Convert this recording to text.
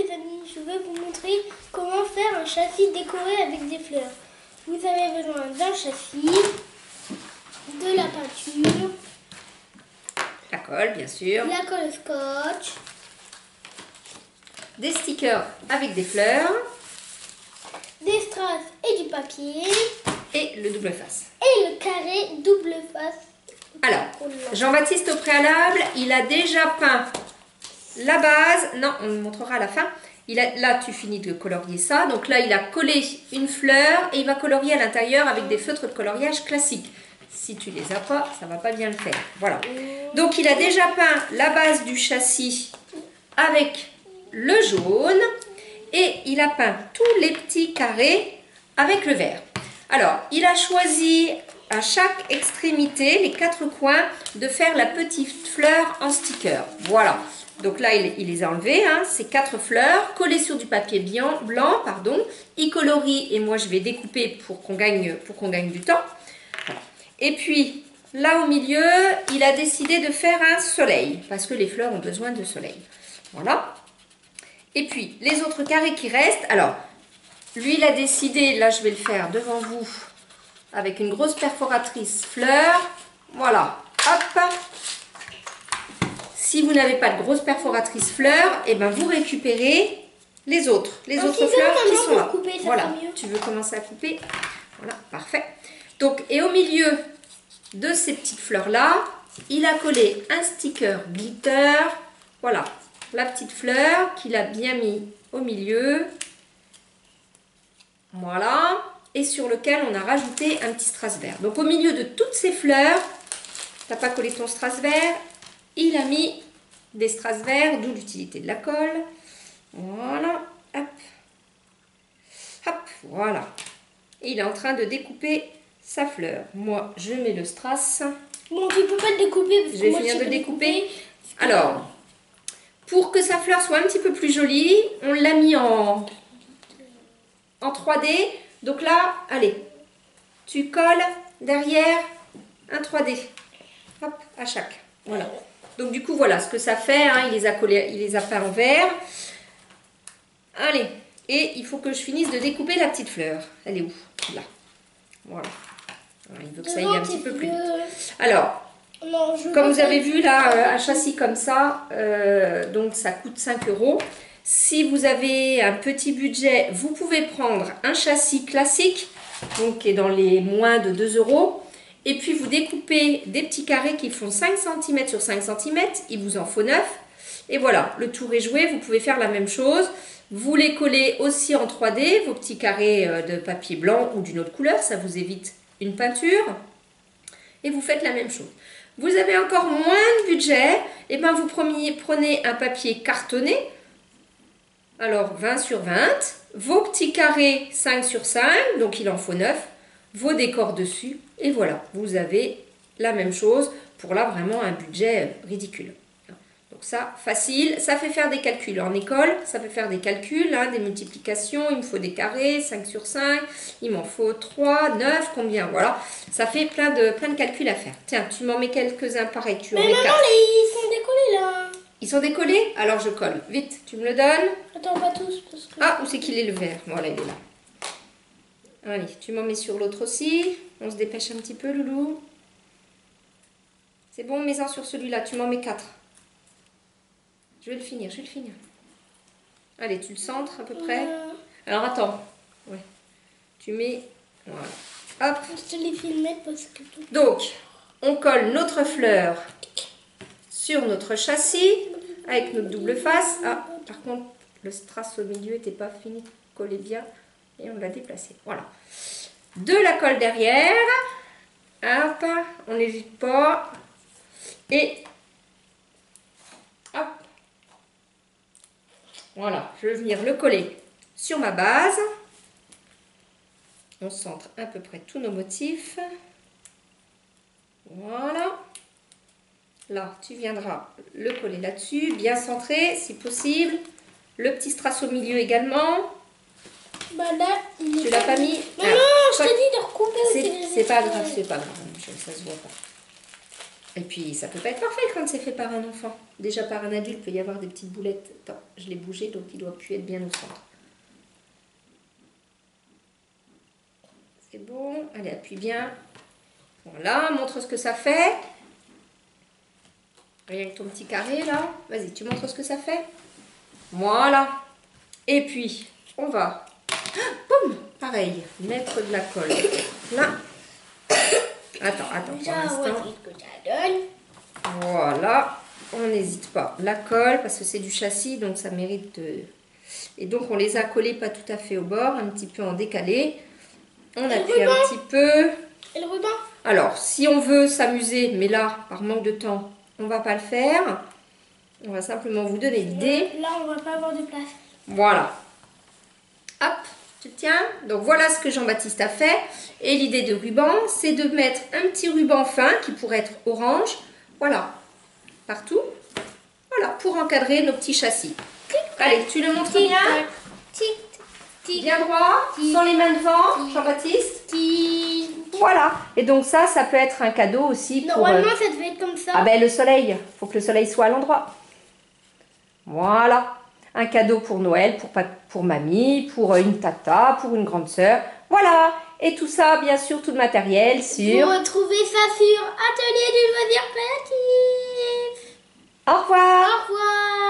les amis, je vais vous montrer comment faire un châssis décoré avec des fleurs. Vous avez besoin d'un châssis, de la peinture, la colle bien sûr, la colle scotch, des stickers avec des fleurs, des strass et du papier, et le double face. Et le carré double face. Alors, Jean-Baptiste au préalable, il a déjà peint la base. Non, on le montrera à la fin. Là, tu finis de colorier ça. Donc là, il a collé une fleur et il va colorier à l'intérieur avec des feutres de coloriage classiques. Si tu les as pas, ça va pas bien le faire. Voilà. Donc, il a déjà peint la base du châssis avec le jaune et il a peint tous les petits carrés avec le vert. Alors, il a choisi à chaque extrémité, les 4 coins, de faire la petite fleur en sticker. Voilà. Donc là, il les a enlevées, hein, ces 4 fleurs, collées sur du papier blanc, pardon. Il colorie et moi, je vais découper pour qu'on gagne du temps. Voilà. Et puis, là au milieu, il a décidé de faire un soleil, parce que les fleurs ont besoin de soleil. Voilà. Et puis, les autres carrés qui restent, alors, lui, il a décidé, là, je vais le faire devant vous, avec une grosse perforatrice fleur. Voilà, hop. Si vous n'avez pas de grosse perforatrice fleur, et ben vous récupérez les autres fleurs qui sont là. Couper, voilà, tu veux commencer à couper? Voilà, parfait. Donc, et au milieu de ces petites fleurs-là, il a collé un sticker glitter. Voilà, la petite fleur qu'il a bien mis au milieu. Voilà. Et sur lequel on a rajouté un petit strass vert. Donc au milieu de toutes ces fleurs, tu n'as pas collé ton strass vert, il a mis des strass verts, d'où l'utilité de la colle. Voilà, hop, hop, voilà. Et il est en train de découper sa fleur. Moi, je mets le strass. Bon, tu peux pas le découper parce je que vais moi, finir je de découper. Alors, pour que sa fleur soit un petit peu plus jolie, on l'a mis en 3D. Donc là, allez, tu colles derrière un 3D, hop, à chaque. Voilà. Donc du coup, voilà ce que ça fait. Hein, il les a collés, il les a peints en vert. Allez, et il faut que je finisse de découper la petite fleur. Elle est où? Là. Voilà. Il veut que ça aille un petit peu plus vite. Alors, non, comme vous avez vu là, un châssis comme ça, donc ça coûte 5 €. Si vous avez un petit budget, vous pouvez prendre un châssis classique, donc qui est dans les moins de 2 €. Et puis vous découpez des petits carrés qui font 5 cm sur 5 cm. Il vous en faut 9. Et voilà, le tour est joué. Vous pouvez faire la même chose. Vous les collez aussi en 3D, vos petits carrés de papier blanc ou d'une autre couleur. Ça vous évite une peinture. Et vous faites la même chose. Vous avez encore moins de budget. Et bien vous prenez un papier cartonné. Alors 20 sur 20, vos petits carrés 5 sur 5, donc il en faut 9, vos décors dessus, et voilà, vous avez la même chose pour là vraiment un budget ridicule. Donc ça, facile, ça fait faire des calculs. En école, ça fait faire des calculs, hein, des multiplications, il me faut des carrés, 5 sur 5, il m'en faut 3, 9, combien, voilà. Ça fait plein de calculs à faire. Tiens, tu m'en mets quelques-uns pareils, tu en mets 4. Mais maman, ils sont décollés là. Ils sont décollés? Alors je colle. Vite, tu me le donnes? Attends, pas tous. Parce que... Ah, où c'est qu'il est le vert? Voilà, il est là. Allez, tu m'en mets sur l'autre aussi. On se dépêche un petit peu, loulou. C'est bon, mets-en sur celui-là. Tu m'en mets 4. Je vais le finir, Allez, tu le centres à peu près. Alors attends. Ouais. Tu mets... Voilà. Hop. Je te les filmer parce que... Donc, on colle notre fleur sur notre châssis avec notre double face. Ah, par contre, le strass au milieu n'était pas fini de coller bien et on l'a déplacé. Voilà. De la colle derrière. Hop, on n'hésite pas. Et hop. Voilà, je vais venir le coller sur ma base. On centre à peu près tous nos motifs. Voilà. Là, tu viendras le coller là-dessus, bien centré si possible. Le petit strass au milieu également. Bah là, tu l'as pas mis? Non, je t'ai dit de recouper. C'est pas grave, ça se voit pas. Et puis, ça peut pas être parfait quand c'est fait par un enfant. Déjà, par un adulte, il peut y avoir des petites boulettes. Attends, je l'ai bougé, donc il doit plus être bien au centre. C'est bon. Allez, appuie bien. Voilà, montre ce que ça fait. Rien que ton petit carré, là. Vas-y, tu montres ce que ça fait. Voilà. Et puis, on va, boum, pareil, mettre de la colle. Là. Attends, pour l'instant. Voilà. On n'hésite pas. La colle, parce que c'est du châssis, donc ça mérite de... Et donc, on les a collés pas tout à fait au bord, un petit peu en décalé. On appuie un petit peu. Et le ruban? Alors, si on veut s'amuser, mais là, par manque de temps, on va pas le faire. On va simplement vous donner l'idée. Là, on va pas avoir de place. Voilà. Hop, tu le tiens. Donc, voilà ce que Jean-Baptiste a fait. Et l'idée de ruban, c'est de mettre un petit ruban fin qui pourrait être orange. Voilà. Partout. Voilà, pour encadrer nos petits châssis. Allez, tu le montres bien. Bien droit, sans les mains devant, Jean-Baptiste. Voilà. Et donc ça peut être un cadeau aussi pour... Normalement, ça devait être comme ça. Ah ben le soleil, faut que le soleil soit à l'endroit. Voilà. Un cadeau pour Noël, pour mamie, pour une tata, pour une grande sœur. Voilà. Et tout ça, bien sûr, tout le matériel sur... Vous retrouvez ça sur Atelier du loisir créatif. Au revoir. Au revoir.